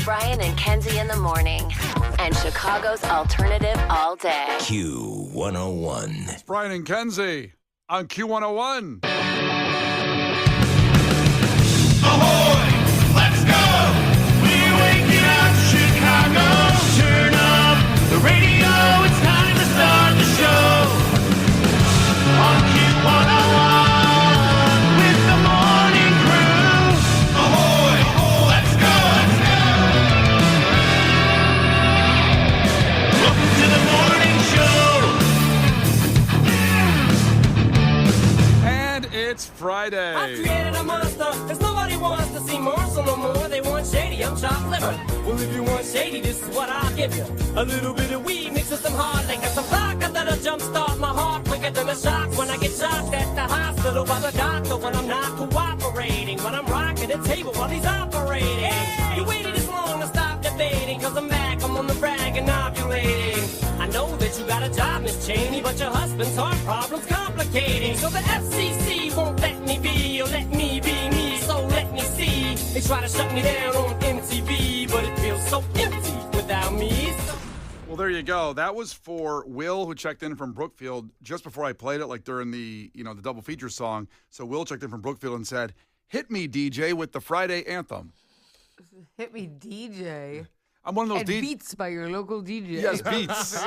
Brian and Kenzie in the morning. And Chicago's alternative all day. Q101. It's Brian and Kenzie on Q101. Ahoy! Let's go! We're waking up Chicago. Turn up the radio. It's time to start the show. On Q101 with the morning crew. Ahoy! Let's go! Welcome to the morning show. And it's Friday. I created a monster, cause nobody wants to see Marshall no more. They want shady, I'm chopped liver. Well, if you want shady, this is what I'll give you. A little bit of weed mixed with some hard liquor, some vodka that'll jumpstart my heart quicker than a shock when I get shocked at the hospital by the doctor when I'm not cooperating. When I'm rocking the table while he's operating. Hey! You waited this long to stop debating, cause I'm back, I'm on the brag and ovulating. I know that you got a job, Miss Cheney, but your husband's heart problem's complicating. So the FCC won't let me be, or let me be me, so let me see. They try to shut me down on MTV, but it feels so empty without me. Well, there you go. That was for Will, who checked in from Brookfield just before I played it, like during the the double feature song. So Will checked in from Brookfield and said, "Hit me, DJ, with the Friday anthem." Hit me, DJ. I'm one of those And DJs. Beats by your local DJ. Yes, beats.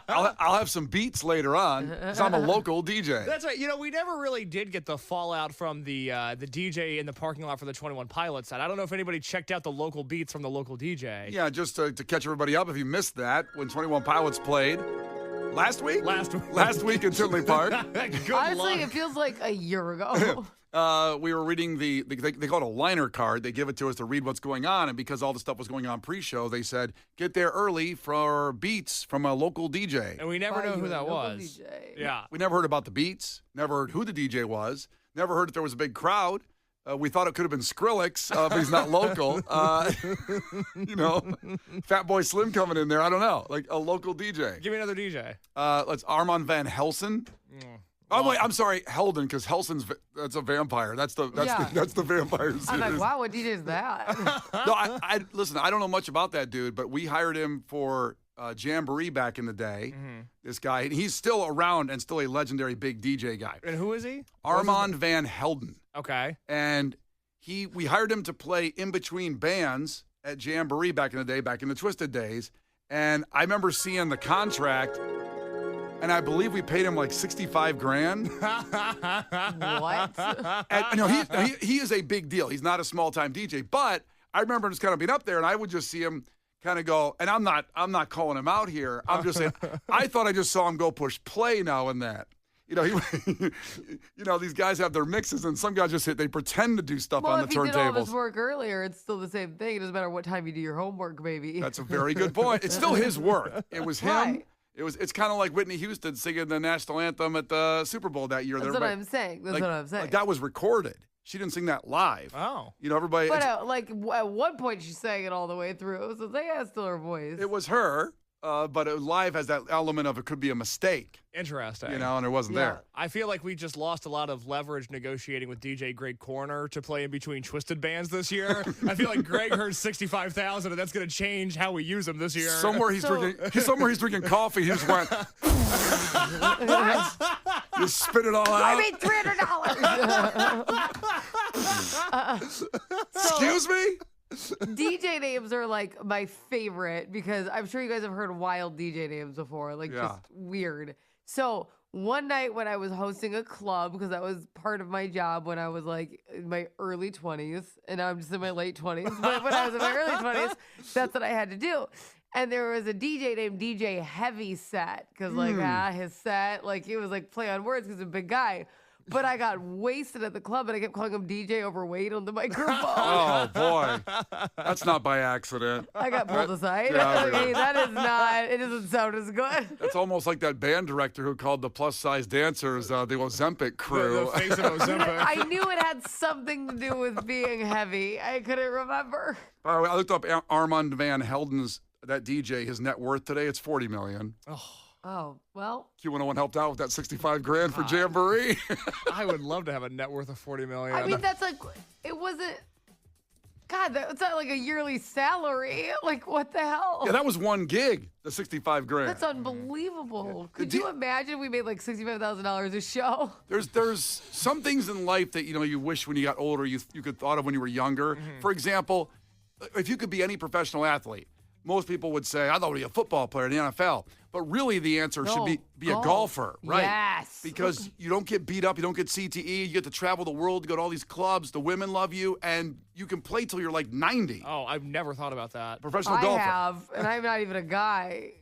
I'll have some beats later on because I'm a local DJ. That's right. We never really did get the fallout from the DJ in the parking lot for the 21 Pilots side. I don't know if anybody checked out the local beats from the local DJ. Yeah, just to catch everybody up, if you missed that, when 21 Pilots played last week in Tinley Park. Good Honestly, luck. it feels like a year ago. We were reading they call it a liner card. They give it to us to read what's going on, and because all the stuff was going on pre-show, they said, get there early for beats from a local DJ. And we never By know who your that local was. DJ. Yeah. We never heard about the beats, never heard who the DJ was, never heard if there was a big crowd. We thought it could have been Skrillex, but he's not local. Fat Boy Slim coming in there. I don't know, like a local DJ. Give me another DJ. Let's Armand Van Helsen. Oh wait, I'm sorry, Helden, because that's a vampire. That's the vampire series. I'm like, wow, what DJ is that? No, I listen. I don't know much about that dude, but we hired him for Jamboree back in the day. Mm-hmm. This guy, and he's still around and still a legendary big DJ guy. And who is he? Armand Van Helden. Okay. And we hired him to play in between bands at Jamboree back in the day, back in the Twisted days. And I remember seeing the contract, and I believe we paid him like $65,000. What? And he is a big deal. He's not a small time DJ, but I remember just kind of being up there, and I would just see him kind of go. And I'm not calling him out here. I'm just saying I thought I just saw him go push play now and then. These guys have their mixes, and some guys they pretend to do stuff Well, on the if he did all of his turntables. work earlier, it's still the same thing. It doesn't matter what time you do your homework, baby. That's a very good point. It's still his work. It was him. Right. It's kind of like Whitney Houston singing the national anthem at the Super Bowl that year. That's what I'm saying. That's what I'm saying. Like that was recorded. She didn't sing that live. Oh. Everybody. But at one point, she sang it all the way through, so they had still her voice. It was her, but live has that element of it could be a mistake. Interesting. And it wasn't there. I feel like we just lost a lot of leverage negotiating with DJ Greg Corner to play in between Twisted bands this year. I feel like Greg heard 65,000, and that's going to change how we use them this year. Somewhere he's drinking coffee. He just went. You spit it all out. I made $300. Excuse me. DJ names are like my favorite because I'm sure you guys have heard wild DJ names before, just weird. So one night when I was hosting a club, because that was part of my job when I was like in my early 20s, and now I'm just in my late 20s, but when I was in my early 20s, that's what I had to do. And there was a DJ named DJ Heavy Set, because his set, he was play on words because he's a big guy. But I got wasted at the club, and I kept calling him DJ Overweight on the microphone. Oh, boy. That's not by accident. I got pulled aside. Yeah, It doesn't sound as good. It's almost like that band director who called the plus-size dancers the Ozempic crew. The face of Ozempic. I knew it had something to do with being heavy. I couldn't remember. By the way, I looked up Armand Van Helden's, that DJ, his net worth today. It's $40 million. Oh, well. Q101 helped out with that $65,000 for Jamboree. I would love to have a net worth of $40 million. I mean, that's it wasn't. God, that's not like a yearly salary. Like, what the hell? Yeah, that was one gig, the 65 grand. That's unbelievable. Could you imagine we made like $65,000 a show? There's some things in life that, you wish when you got older you could thought of when you were younger. For example, if you could be any professional athlete, most people would say, I thought I'd be a football player in the NFL. But really the answer should be a golfer, right? Yes. Because you don't get beat up, you don't get CTE, you get to travel the world, go to all these clubs, the women love you, and you can play till you're like 90. Oh, I've never thought about that. Professional I golfer. have, and I'm not even a guy.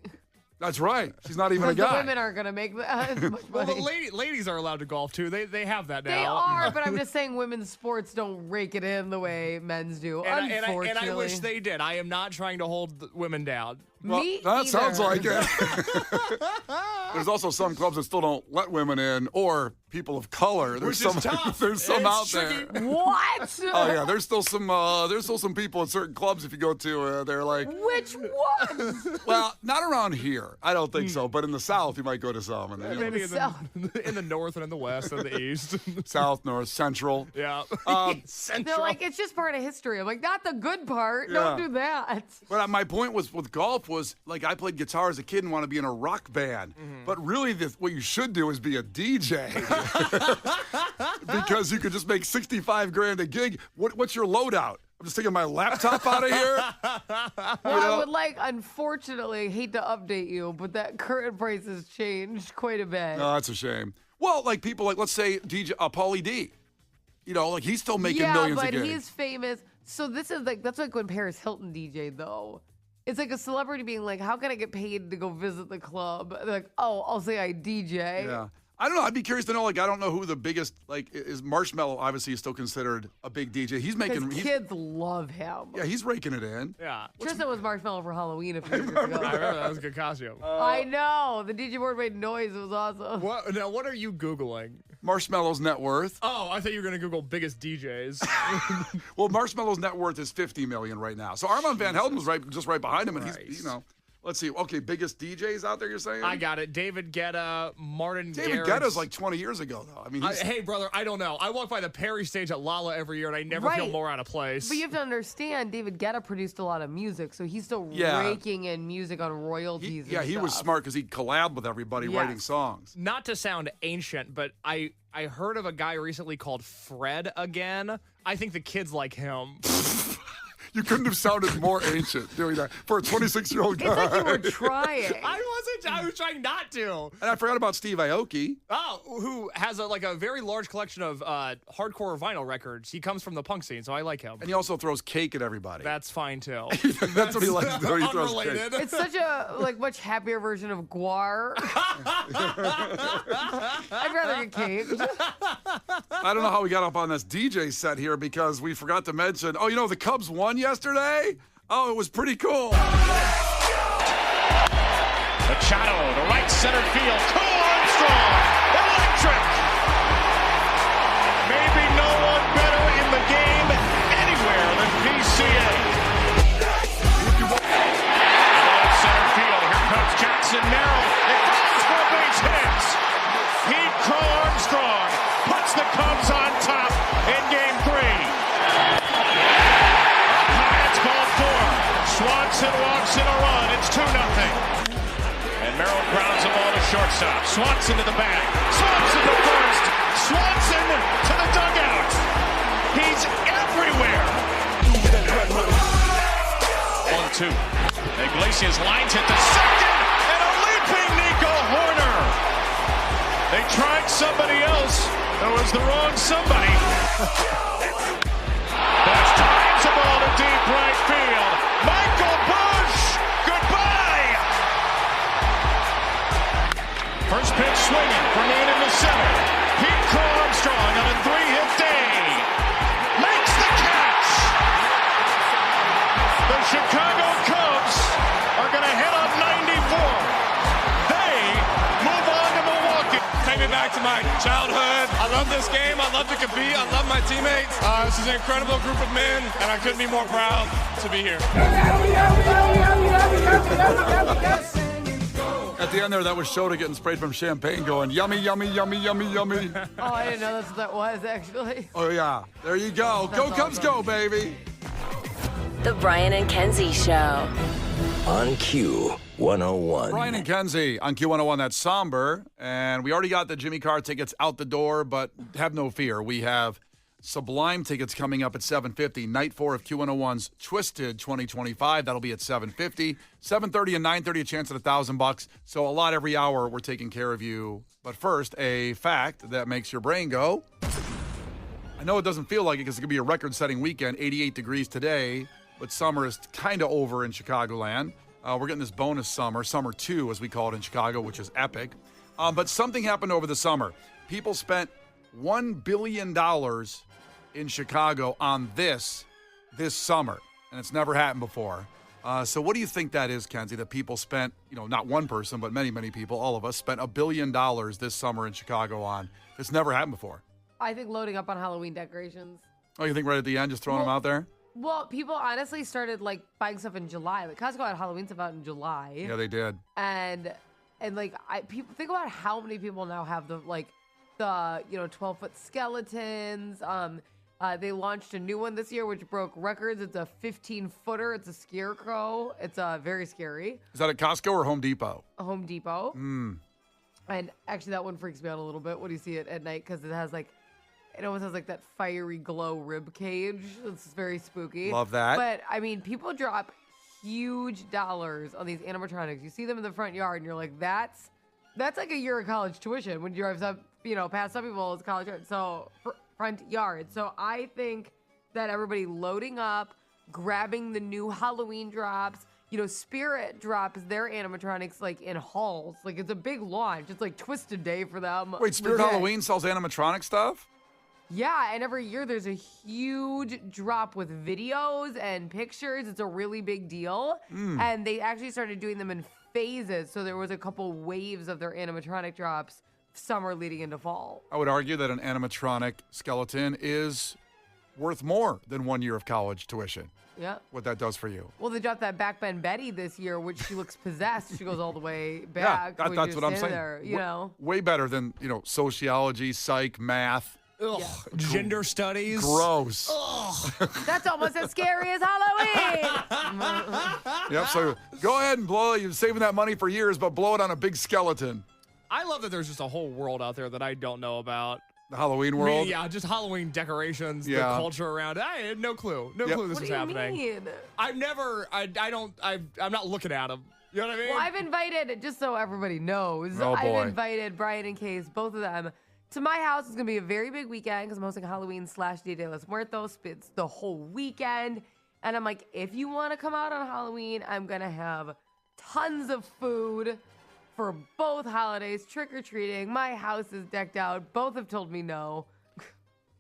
That's right. She's not even a Because guy. the women aren't going to make as much Well, money. the ladies are allowed to golf too. They have that now. They are, but I'm just saying women's sports don't rake it in the way men's do, unfortunately. And I wish they did. I am not trying to hold the women down. Well, Me that either. sounds like it. There's also some clubs that still don't let women in, or people of color. There's Which some. is tough. There's some It's out tricky. there. What? Oh yeah, there's still some people in certain clubs. If you go to, they're like, Which one? well, not around here. I don't think so. But in the South, you might go to some. And, Maybe South. in the north and in the west and the east. South, North, Central. Yeah. They're Central. like, it's just part of history. I'm like, not the good part. Yeah. Don't do that. But my point was with golf was like I played guitar as a kid and want to be in a rock band. But really, what you should do is be a DJ because you could just make 65 grand a gig. What's your loadout? I'm just taking my laptop out of here. Well, I would unfortunately, hate to update you, but that current price has changed quite a bit. No, that's a shame. Well, like people like let's say DJ Pauly D. Like he's still making millions a but gig. he's famous. So this is that's like when Paris Hilton DJ'd though. It's like a celebrity being like, how can I get paid to go visit the club? They're like, oh, I'll say I DJ. Yeah. I don't know. I'd be curious to know. Like, I don't know who the biggest is. Marshmello obviously is still considered a big DJ. He's making. Because kids love him. Yeah, he's raking it in. Yeah. Tristan was Marshmallow for Halloween a few years I ago. remember that was a good costume. I know. The DJ board made noise. It was awesome. What are you Googling? Marshmallow's net worth. Oh, I thought you were going to Google biggest DJs. Well, Marshmallow's net worth is $50 million right now. So Armand Van Helden was just right behind him, and he's Let's see. Okay, biggest DJs out there, you're saying? I got it. David Guetta, Martin Garrix. David Guetta's like 20 years ago, though. I mean, hey, brother, I don't know. I walk by the Perry stage at Lala every year, and I never feel more out of place. But you have to understand, David Guetta produced a lot of music, so he's still raking in music on royalties. He was smart because he collabed with everybody writing songs. Not to sound ancient, but I heard of a guy recently called Fred again. I think the kids like him. You couldn't have sounded more ancient doing that for a 26-year-old guy. It's like you were trying. I was trying not to. And I forgot about Steve Aoki. Oh, who has a very large collection of hardcore vinyl records. He comes from the punk scene, so I like him. And he also throws cake at everybody. That's fine, too. That's what he likes to do. He throws cake. Unrelated. It's such a much happier version of Guar. I'd rather get cake. I don't know how we got up on this DJ set here because we forgot to mention, the Cubs won yesterday? Oh, it was pretty cool. Machado to right center field. Cool Armstrong. Electric. Maybe no one better in the game anywhere than PCA. Right center field. Here comes Jackson Merrill. It goes for base hits. Heat Crow Armstrong puts the Cubs on top in game 3. Pirates called 4. Swanson walks in a run. It's 2-0. And Merrill grounds the ball to shortstop. Swanson to the bag. Swanson to first. Swanson to the dugout. He's everywhere. 1-2. Iglesias lines it to second. And a leaping Nico Horner. They tried somebody else. That was the wrong somebody. Bush drives the ball to deep right field. Michael Bush. Goodbye. First pitch swinging from into center. Pete Crow Armstrong on a 3-hit day. Makes the catch. The Chicago Cubs are going to head up 94. They move on to Milwaukee. Take me back to my childhood. I love this game. I love to compete. I love my teammates. This is an incredible group of men, and I couldn't be more proud to be here. At the end there, that was Shota getting sprayed from champagne going, yummy, yummy, yummy, yummy, yummy. Oh, I didn't know that's what that was, actually. Oh, yeah. There you go. That's Go Cubs, awesome. go, baby. The Brian and Kenzie Show. On Q101. Brian and Kenzie on Q101. That's somber. And we already got the Jimmy Carr tickets out the door, but have no fear. We have Sublime tickets coming up at 7:50. Night 4 of Q101's Twisted 2025. That'll be at 7:50. 7:30 and 9:30, a chance at $1,000. So a lot every hour. We're taking care of you. But first, a fact that makes your brain go. I know it doesn't feel like it because it's going to be a record-setting weekend. 88 degrees today. But summer is kind of over in Chicagoland. We're getting this bonus summer 2, as we call it in Chicago, which is epic. But something happened over the summer. People spent $1 billion in Chicago on this summer, and it's never happened before. So what do you think that is, Kenzie, that people spent, not one person, but many, many people, all of us, spent $1 billion this summer in Chicago on? It's never happened before. I think loading up on Halloween decorations. Oh, you think right at the end, just throwing them out there? Well, people honestly started buying stuff in July. Like Costco had Halloween stuff out in July. Yeah, they did. And people think about how many people now have the 12-foot skeletons. They launched a new one this year which broke records. It's a 15-footer. It's a scarecrow. It's very scary. Is that at Costco or Home Depot? Home Depot. And actually, that one freaks me out a little bit when you see it at night because it has it almost has that fiery glow rib cage. It's very spooky. Love that. But I mean, people drop huge dollars on these animatronics. You see them in the front yard, and you're like, that's like a year of college tuition when you drive up, past some people's college yard. So front yard. So I think that everybody loading up, grabbing the new Halloween drops. Spirit drops their animatronics in halls. It's a big launch. It's Twisted Day for them. Wait, Spirit Legit. Halloween sells animatronic stuff? Yeah, and every year there's a huge drop with videos and pictures. It's a really big deal. And they actually started doing them in phases. So there was a couple waves of their animatronic drops summer leading into fall. I would argue that an animatronic skeleton is worth more than 1 year of college tuition. Yeah. What that does for you. Well, they dropped that Backbend Betty this year, which she looks possessed. She goes all the way back. Yeah, that's what I'm saying. There, Way better than, sociology, psych, math. Ugh, Yeah. Gender studies. Gross. That's almost as scary as Halloween. Yep, so go ahead and blow it. You're saving that money for years, but blow it on a big skeleton. I love that there's just a whole world out there that I don't know about. The Halloween world? Yeah, just Halloween decorations, the Yeah. culture around it. I had no clue. No Yep. clue this What was do you happening. mean? I'm not looking at them. You know what I mean? Well, I've invited, just so everybody knows, Oh, boy. I've invited Brian and Case, both of them, to my house. It's going to be a very big weekend because I'm hosting Halloween / Dia de los Muertos. It's the whole weekend. And I'm like, if you want to come out on Halloween, I'm going to have tons of food for both holidays, trick-or-treating. My house is decked out. Both have told me no.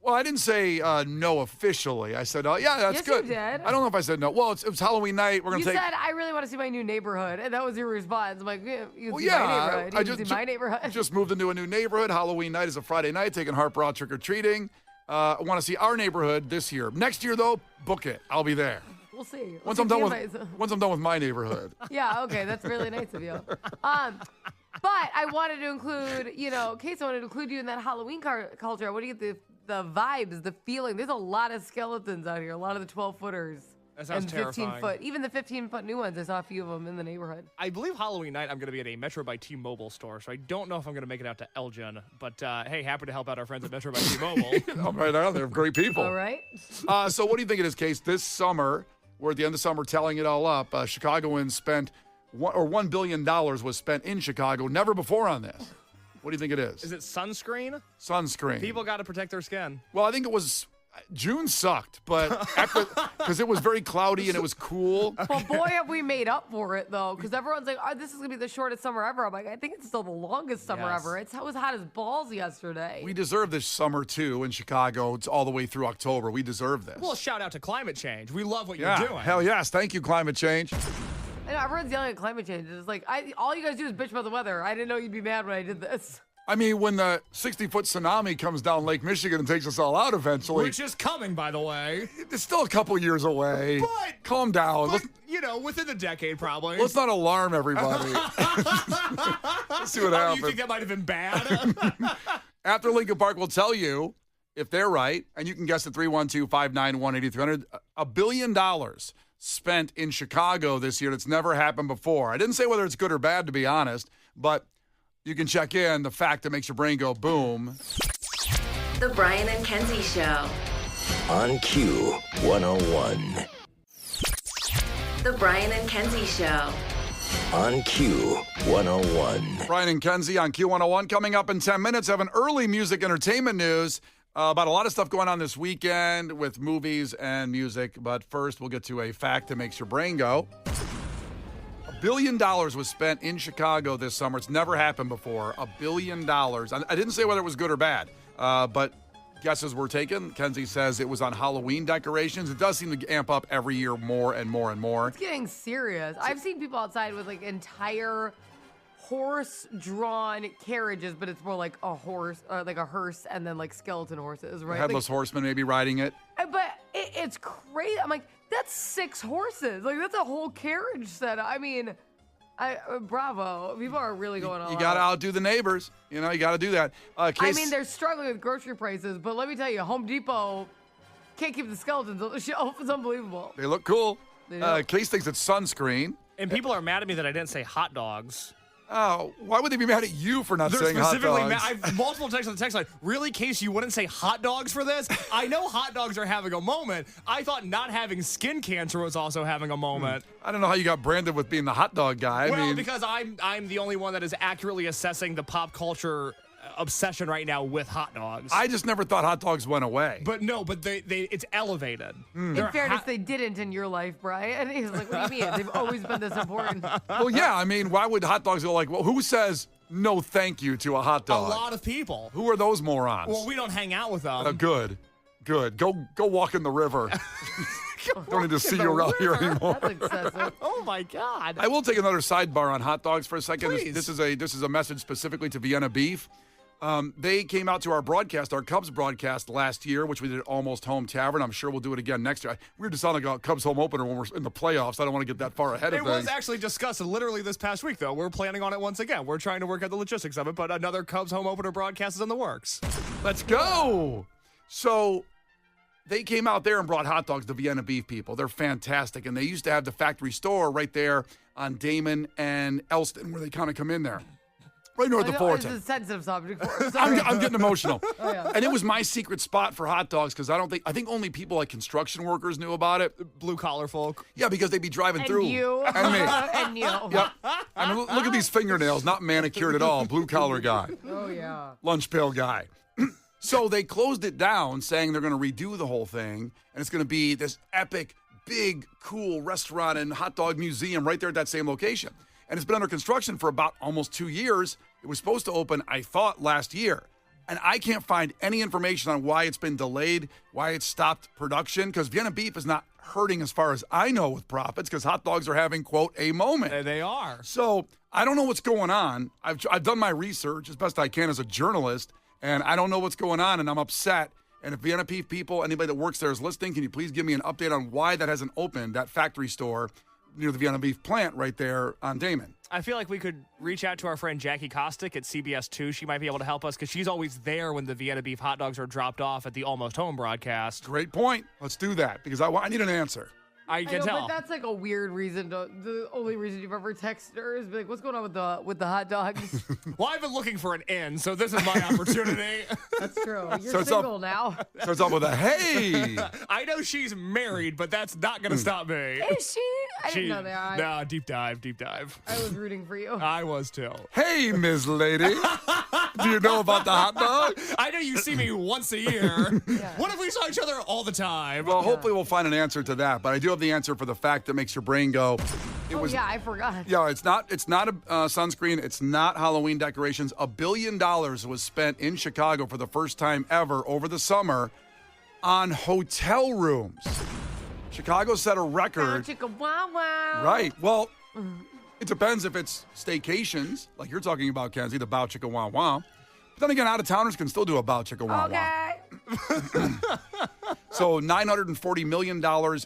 Well, I didn't say no officially. I said, yeah, that's Yes, good. you did. I don't know if I said no. Well, it was Halloween night. We're going You to take. said, I really want to see my new neighborhood. And that was your response. I'm like, yeah, you can Well, see yeah, my neighborhood. You I can see my neighborhood. just moved into a new neighborhood. Halloween night is a Friday night, taking Heart Brow trick-or-treating. I want to see our neighborhood this year. Next year, though, book it. I'll be there. We'll see. Once I'm done with my neighborhood. Yeah, okay, that's really nice of you. But I wanted to include, Case, I wanted to include you in that Halloween culture. What do you get the vibes, the feeling? There's a lot of skeletons out here, a lot of the 12-footers. That sounds and terrifying. 15-foot, even the 15-foot new ones. I saw a few of them in the neighborhood. I believe Halloween night I'm going to be at a Metro by T-Mobile store, so I don't know if I'm going to make it out to Elgin. But hey, happy to help out our friends at Metro by T-Mobile. I'm right out there. Great people. All right. So what do you think it is, Case? This summer, we're at the end of summer tallying it all up. Chicagoans spent $1 billion was spent in Chicago. Never before on this. What do you think it is? Is it sunscreen? Sunscreen. People got to protect their skin. Well, I think it was June sucked, but because it was very cloudy and it was cool. Well, boy, have we made up for it, though, because everyone's like, oh, this is going to be the shortest summer ever. I'm like, I think it's still the longest summer Yes. ever. It was hot as balls yesterday. We deserve this summer, too, in Chicago. It's all the way through October. We deserve this. Well, shout out to climate change. We love what yeah, you're doing. hell yes. Thank you, climate change. I know, everyone's yelling at climate change. It's like, all you guys do is bitch about the weather. I didn't know you'd be mad when I did this. I mean, when the 60-foot tsunami comes down Lake Michigan and takes us all out eventually, Which is coming, by the way. it's still a couple years away. But- Calm down. But, within the decade, probably. Let's not alarm everybody. Let's see what Oh, happens. you think that might have been bad? After Lincoln Park will tell you if they're right, and you can guess at 312-591-8300, $1 billion spent in Chicago this year that's never happened before. I didn't say whether it's good or bad, to be honest, but you can check in the fact that makes your brain go boom. The Brian and Kenzie Show. On Q 101. The Brian and Kenzie Show. On Q 101. Brian and Kenzie on Q101 coming up in 10 minutes. Have an early music entertainment news about a lot of stuff going on this weekend with movies and music. But first, we'll get to a fact that makes your brain go. $1 billion was spent in Chicago this summer. It's never happened before. $1 billion. I didn't say whether it was good or bad, but guesses were taken. Kenzie says it was on Halloween decorations. It does seem to amp up every year more and more and more. It's getting serious. I've seen people outside with like entire horse-drawn carriages, but it's more like a horse, like a hearse, and then like skeleton horses, right? Headless horseman maybe riding it. But it's crazy. I'm like, that's 6 horses. Like that's a whole carriage set. I mean, bravo. People are really going on. You got to outdo the neighbors. You know, you got to do that. I mean, they're struggling with grocery prices, but let me tell you, Home Depot can't keep the skeletons on the shelf. It's unbelievable. They look cool. They do. Case thinks it's sunscreen. And people are mad at me that I didn't say hot dogs. Oh, why would they be mad at you for not saying hot dogs? I've multiple texts on the text line. Really, Case, you wouldn't say hot dogs for this? I know hot dogs are having a moment. I thought not having skin cancer was also having a moment. I don't know how you got branded with being the hot dog guy. Well, because I'm the only one that is accurately assessing the pop culture obsession right now with hot dogs. I just never thought hot dogs went away. But no, but they it's elevated. In fairness, they didn't in your life, Brian. And he's like, what do you mean? They've always been this important. Well, yeah, I mean, why would hot dogs go like, well, who says no thank you to a hot dog? A lot of people. Who are those morons? Well, we don't hang out with them. Good. Go walk in the river. Don't need to see you around here anymore. That's excessive. Oh my God. I will take another sidebar on hot dogs for a second. Please. This is a message specifically to Vienna Beef. They came out to our broadcast, our Cubs broadcast last year, which we did at Almost Home Tavern. I'm sure we'll do it again next year. We're just sound like a Cubs home opener when we're in the playoffs. I don't want to get that far ahead of It things. was actually discussed literally this past week, though. We're planning on it once again. We're trying to work out the logistics of it, but another Cubs home opener broadcast is in the works. Let's go. So they came out there and brought hot dogs to Vienna Beef people. They're fantastic. And they used to have the factory store right there on Damon and Elston where they kind of come in there. Right north of Fullerton. It's a sensitive subject for us. I'm getting emotional. Oh, yeah. And it was my secret spot for hot dogs because I think only people like construction workers knew about it. Blue collar folk. Yeah, because they'd be driving And through. you. And me. And you. Yep. I mean, look at these fingernails, not manicured at all. Blue collar guy. Oh, yeah. Lunch pail guy. So they closed it down saying they're going to redo the whole thing. And it's going to be this epic, big, cool restaurant and hot dog museum right there at that same location. And it's been under construction for about almost 2 years. It was supposed to open, I thought, last year. And I can't find any information on why it's been delayed, why it stopped production, because Vienna Beef is not hurting as far as I know with profits because hot dogs are having, quote, a moment. They are. So I don't know what's going on. I've done my research as best I can as a journalist, and I don't know what's going on, and I'm upset. And if Vienna Beef people, anybody that works there is listening, can you please give me an update on why that hasn't opened, that factory store near the Vienna Beef plant right there on Damon? I feel like we could reach out to our friend Jackie Kostick at CBS 2. She might be able to help us because she's always there when the Vienna Beef hot dogs are dropped off at the Almost Home broadcast. Great point. Let's do that because I need an answer. I can know, tell. but that's like a weird reason the only reason you've ever texted her is be like, what's going on with the hot dogs? Well, I've been looking for an in, so this is my opportunity. That's true. You're So it's single now. So it's up with a hey. I know she's married, but that's not going to stop me. Is she? I didn't know that. Nah, deep dive. I was rooting for you. I was too. Hey, Ms. Lady. Do you know about the hot dog? I know you see me once a year. What if we saw each other all the time? Well, hopefully we'll find an answer to that. But I do have the answer for the fact that makes your brain go. I forgot. Yeah, it's not a sunscreen. It's not Halloween decorations. $1 billion was spent in Chicago for the first time ever over the summer on hotel rooms. Chicago set a record. Chicka wow wow. Right. Well, it depends if it's staycations, like you're talking about, Kenzie, the bow chicka wow wow. But then again, out-of-towners can still do a bow chicka wow wow. Okay. So $940 million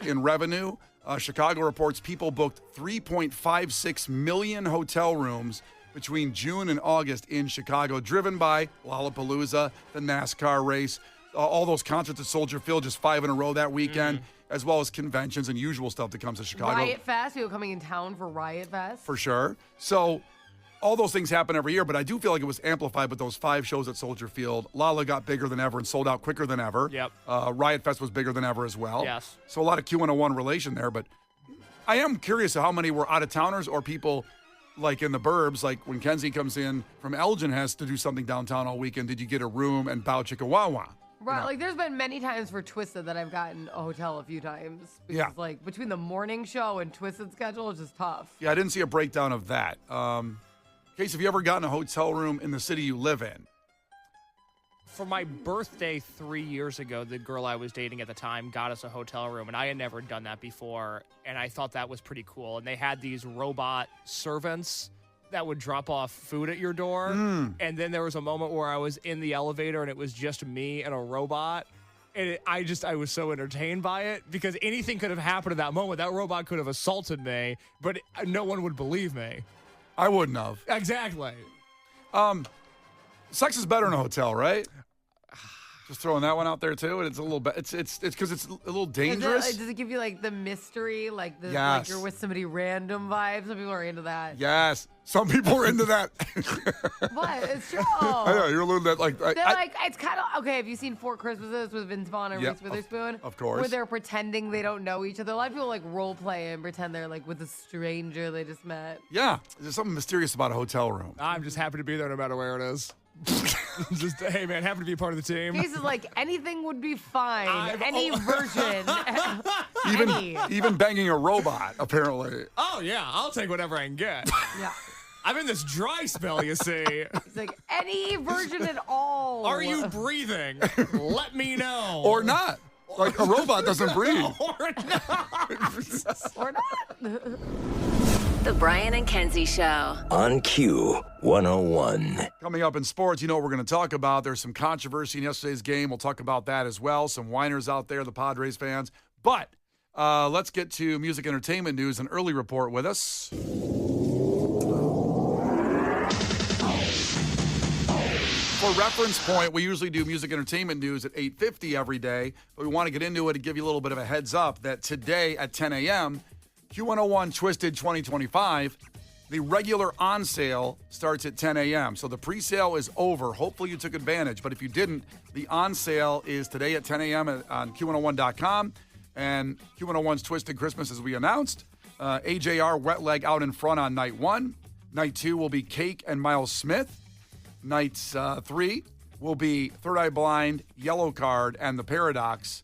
in revenue. Chicago reports people booked 3.56 million hotel rooms between June and August in Chicago, driven by Lollapalooza, the NASCAR race, all those concerts at Soldier Field, just 5 in a row that weekend. as well as conventions and usual stuff that comes to Chicago. Riot Fest, people coming in town for Riot Fest. For sure. So all those things happen every year, but I do feel like it was amplified with those 5 shows at Soldier Field. Lala got bigger than ever and sold out quicker than ever. Yep. Riot Fest was bigger than ever as well. Yes. So a lot of Q101 relation there, but I am curious how many were out-of-towners or people like in the burbs, like when Kenzie comes in from Elgin has to do something downtown all weekend. Did you get a room and bow chicka wawa? Right, like there's been many times for Twisted that I've gotten a hotel a few times. Because, Yeah. like, between the morning show and Twisted schedule, it's just tough. Yeah, I didn't see a breakdown of that. Case, have you ever gotten a hotel room in the city you live in? For my birthday 3 years ago, the girl I was dating at the time got us a hotel room, and I had never done that before, and I thought that was pretty cool. And they had these robot servants that would drop off food at your door. And then there was a moment where I was in the elevator, and it was just me and a robot. And I was so entertained by it because anything could have happened at that moment. That robot could have assaulted me, but no one would believe me. I wouldn't have. Exactly. Sex is better in a hotel, right? Just throwing that one out there too, and it's a little bit. It's because it's a little dangerous. Does it give you like the mystery, like the like Yes. you're with somebody random vibes? Some people are into that. Yes, some people are into that. What? It's true. I know you're a little bit like. They're like, it's kind of okay. Have you seen Four Christmases with Vince Vaughn and Yep, Reese Witherspoon? of course. Where they're pretending they don't know each other. A lot of people like role play and pretend they're like with a stranger they just met. Yeah, there's something mysterious about a hotel room. I'm just happy to be there no matter where it is. Just, hey, man, happy to be a part of the team. Case is like anything would be fine. I've- Any version. Any. Even banging a robot, apparently. Oh, yeah, I'll take whatever I can get. Yeah. I'm in this dry spell, you see. It's like any version at all. Are you breathing? Let me know. Or not. Like a robot doesn't breathe. Or not. Or not. The Brian and Kenzie Show. On Q101. Coming up in sports, you know what we're going to talk about. There's some controversy in yesterday's game. We'll talk about that as well. Some whiners out there, the Padres fans. But let's get to music entertainment news. An early report with us. For reference point, we usually do music entertainment news at 8:50 every day. But we want to get into it and give you a little bit of a heads up that today at 10 a.m., Q101 Twisted 2025, the regular on sale starts at 10 a.m. So the pre-sale is over. Hopefully you took advantage. But if you didn't, the on sale is today at 10 a.m. on Q101.com. And Q101's Twisted Christmas, as we announced. AJR Wet Leg out in front on night 1. Night 2 will be Cake and Miles Smith. Night 3 will be Third Eye Blind, Yellow Card, and The Paradox.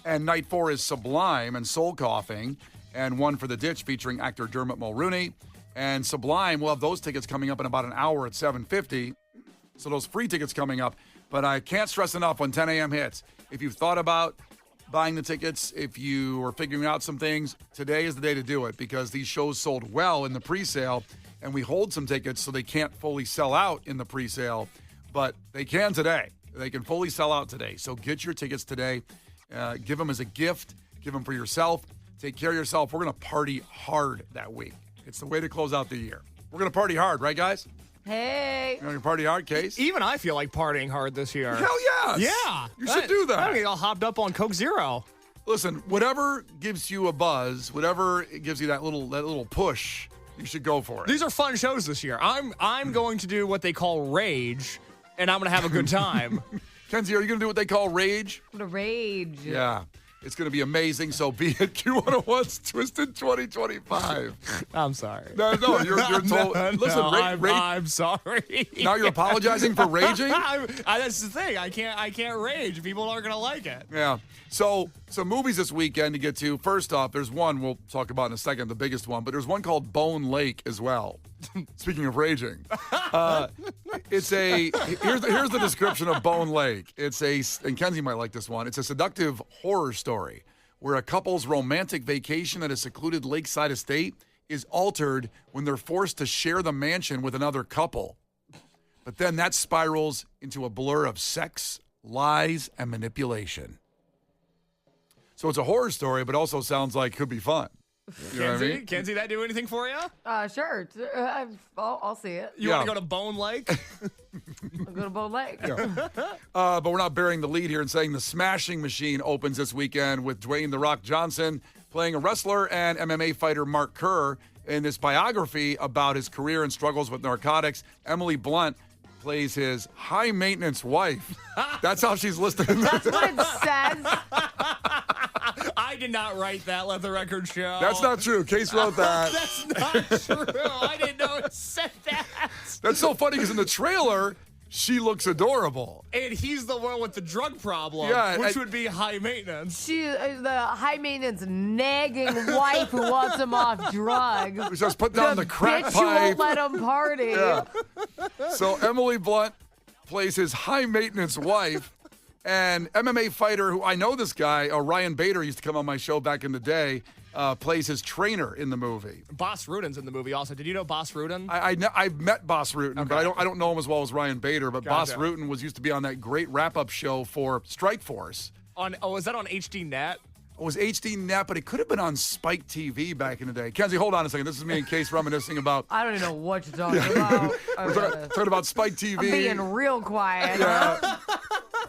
And night 4 is Sublime and Soul Coughing. And One for the Ditch featuring actor Dermot Mulrooney. And Sublime, we'll have those tickets coming up in about an hour at 7:50. So those free tickets coming up. But I can't stress enough when 10 a.m. hits. If you've thought about buying the tickets, if you are figuring out some things, today is the day to do it because these shows sold well in the pre-sale. And we hold some tickets so they can't fully sell out in the pre-sale. But they can today. They can fully sell out today. So get your tickets today. Give them as a gift. Give them for yourself. Take care of yourself. We're going to party hard that week. It's the way to close out the year. We're going to party hard, right, guys? Hey. You're going to party hard, Case? Even I feel like partying hard this year. Hell yes. Yeah. You should do that. I'm getting all hopped up on Coke Zero. Listen, whatever gives you a buzz, whatever gives you that little push, you should go for it. These are fun shows this year. I'm going to do what they call rage, and I'm going to have a good time. Kenzie, are you going to do what they call rage? What a rage. Yeah. It's going to be amazing. So be at Q101's Twisted 2025. I'm sorry. No, you're told. Listen, I'm sorry. Now you're apologizing for raging? That's the thing. I can't rage. People aren't going to like it. Yeah. So some movies this weekend to get to. First off, there's one we'll talk about in a second, the biggest one, but there's one called Bone Lake as well. Speaking of raging, here's the description of Bone Lake. And Kenzie might like this one. It's a seductive horror story where a couple's romantic vacation at a secluded lakeside estate is altered when they're forced to share the mansion with another couple. But then that spirals into a blur of sex, lies, and manipulation. So it's a horror story, but also sounds like could be fun. You know what I mean? Kenzie, that do anything for you? Sure. I'll see it. You want to go to Bone Lake? I'll go to Bone Lake. But we're not bearing the lead here and saying the Smashing Machine opens this weekend with Dwayne "The Rock" Johnson playing a wrestler and MMA fighter Mark Kerr in this biography about his career and struggles with narcotics. Emily Blunt plays his high-maintenance wife. That's how she's listed. That's what it says. I did not write that, let the record show. That's not true. Case wrote that. That's not true. I didn't know it said that. That's so funny because in the trailer, she looks adorable. And he's the one with the drug problem, which would be high maintenance. She is the high maintenance nagging wife who wants him off drugs. Who says, put down the crack bitch pipe. who won't let him party. Yeah. So Emily Blunt plays his high maintenance wife. And MMA fighter who I know this guy, Ryan Bader, used to come on my show back in the day, plays his trainer in the movie. Boss Ruden's in the movie also. Did you know Boss Ruden? I've met Boss Rutten, but I don't know him as well as Ryan Bader. But Gotcha. Boss Rutten used to be on that great wrap-up show for Strike Force. Was that on HD Net? It was HD Net, but it could have been on Spike TV back in the day. Kenzie, hold on a second. This is me and Case reminiscing about. I don't even know what you're talking about. We're talking about Spike TV. I'm being real quiet. Yeah.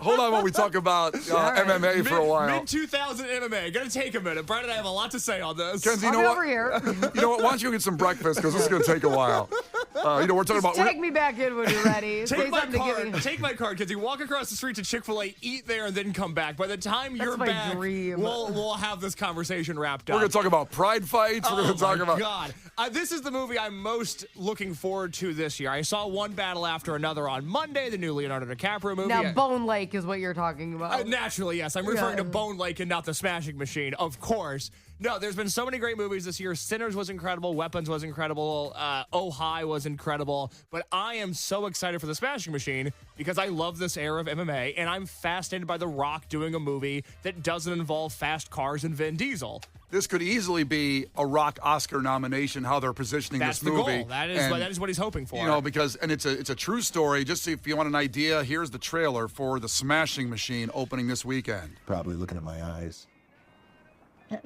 Hold on while we talk about MMA for a while. Mid-2000 MMA. Gonna take a minute. Brian and I have a lot to say on this. Kenzie, I'll you be know over what? here. You know what? Why don't you get some breakfast because this is going to take a while. We're talking about. Take me back in when you're ready. Say Take my something to give card. me. Take my card, Kenzie. Walk across the street to Chick-fil-A, eat there, and then come back. By the time you're my back, dream. we'll have this conversation wrapped up. We're going to talk about pride fights. We're going to talk about. God. This is the movie I'm most looking forward to this year. I saw one battle after another on Monday, the new Leonardo DiCaprio movie. Now, Bone Lake is what you're talking about. Naturally, yes. I'm referring to Bone Lake and not the Smashing Machine, of course. No, there's been so many great movies this year. Sinners was incredible. Weapons was incredible. Oh Hi was incredible. But I am so excited for the Smashing Machine because I love this era of MMA, and I'm fascinated by The Rock doing a movie that doesn't involve fast cars and Vin Diesel. This could easily be a Rock Oscar nomination. How they're positioning That's this the movie. goal. That is what he's hoping for. You know, because it's a true story. Just if you want an idea, here's the trailer for the Smashing Machine opening this weekend. Probably looking at my eyes.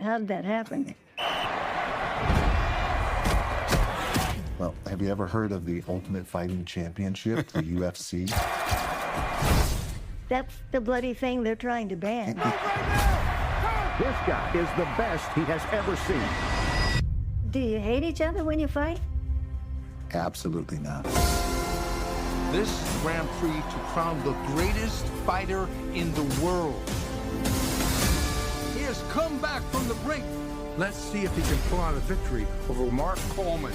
How did that happen? Well, have you ever heard of the Ultimate Fighting Championship, the UFC? That's the bloody thing they're trying to ban. This guy is the best he has ever seen. Do you hate each other when you fight? Absolutely not. This Grand Prix to crown the greatest fighter in the world. He has come back from the brink. Let's see if he can pull out a victory over Mark Coleman.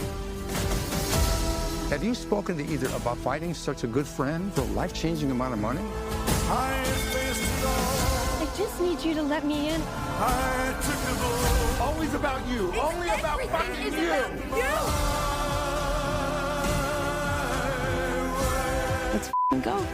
Have you spoken to either about fighting such a good friend for a life-changing amount of money? I just need you to let me in. Always about you. Only about fighting you. Let's go.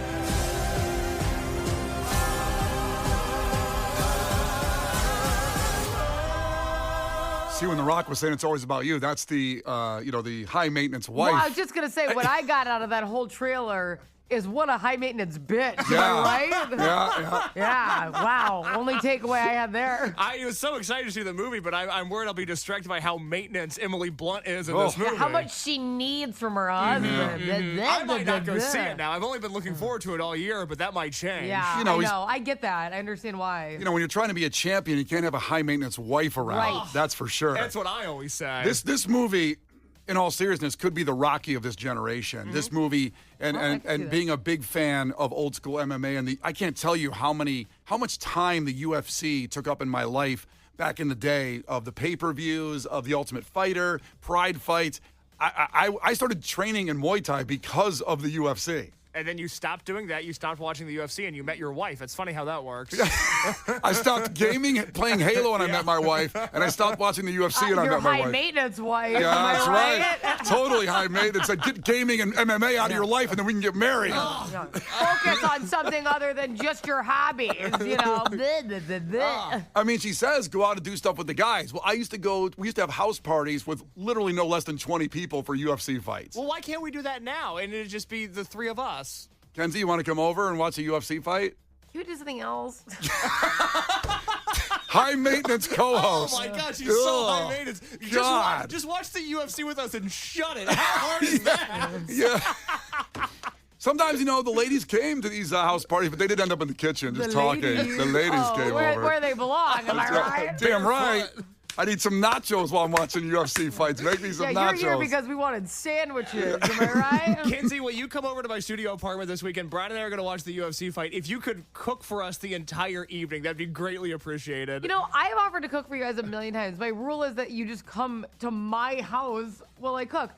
See, when The Rock was saying it's always about you, that's the the high maintenance wife. Well, I was just going to say, what I got out of that whole trailer is what a high maintenance bitch. Yeah. Am I right? Yeah. Yeah, wow. Only takeaway I had there. I was so excited to see the movie, but I'm worried I'll be distracted by how maintenance Emily Blunt is in this movie. How much she needs from her husband. I might not go see it now. I've only been looking forward to it all year, but that might change. Yeah, I know. I get that. I understand why. You know, when you're trying to be a champion, you can't have a high maintenance wife around. Right. That's for sure. That's what I always say. This movie, in all seriousness, could be the Rocky of this generation. Mm-hmm. This movie, and being a big fan of old school MMA, and I can't tell you how much time the UFC took up in my life back in the day of the pay-per-views, of the Ultimate Fighter, Pride fights. I started training in Muay Thai because of the UFC. And then you stopped doing that. You stopped watching the UFC, and you met your wife. It's funny how that works. I stopped gaming, playing Halo, and I met my wife. And I stopped watching the UFC, and I met my high wife. maintenance wife. Yeah, Am I that's right. right? Totally high maintenance. Said, get gaming and MMA out of your life, and then we can get married. Focus on something other than just your hobbies, you know. I mean, she says go out and do stuff with the guys. Well, we used to have house parties with literally no less than 20 people for UFC fights. Well, why can't we do that now? And it'd just be the three of us. Kenzie, you want to come over and watch a UFC fight? Can we do something else? High maintenance co-host. Oh my gosh, she's so high maintenance. God. Just watch the UFC with us and shut it. How hard is that? Yeah. Sometimes, the ladies came to these house parties, but they did end up in the kitchen just talking. The ladies came over. Where they belong, am I right? Damn right. I need some nachos while I'm watching UFC fights. Make me some nachos. You're here because we wanted sandwiches. Am I right? Kenzie, will you come over to my studio apartment this weekend? Brian and I are going to watch the UFC fight. If you could cook for us the entire evening, that'd be greatly appreciated. I have offered to cook for you guys a million times. My rule is that you just come to my house while I cook.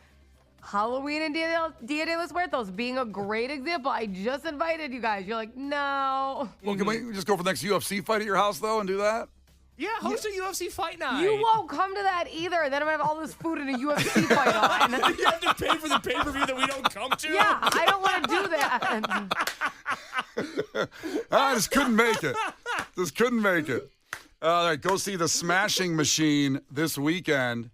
Halloween and Dia de los Muertos being a great example. I just invited you guys. You're like, no. Well, can we just go for the next UFC fight at your house, though, and do that? Yeah, host a UFC fight night. You won't come to that either. Then I'm going to have all this food in a UFC fight on. You have to pay for the pay-per-view that we don't come to? Yeah, I don't want to do that. I just couldn't make it. All right, go see The Smashing Machine this weekend.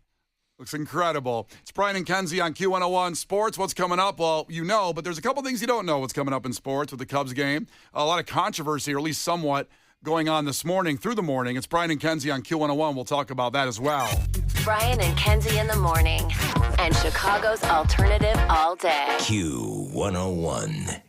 Looks incredible. It's Brian and Kenzie on Q101 Sports. What's coming up? Well, but there's a couple things you don't know what's coming up in sports with the Cubs game. A lot of controversy, or at least somewhat, going on this morning, through the morning. It's Brian and Kenzie on Q101. We'll talk about that as well. Brian and Kenzie in the morning. And Chicago's alternative all day. Q101.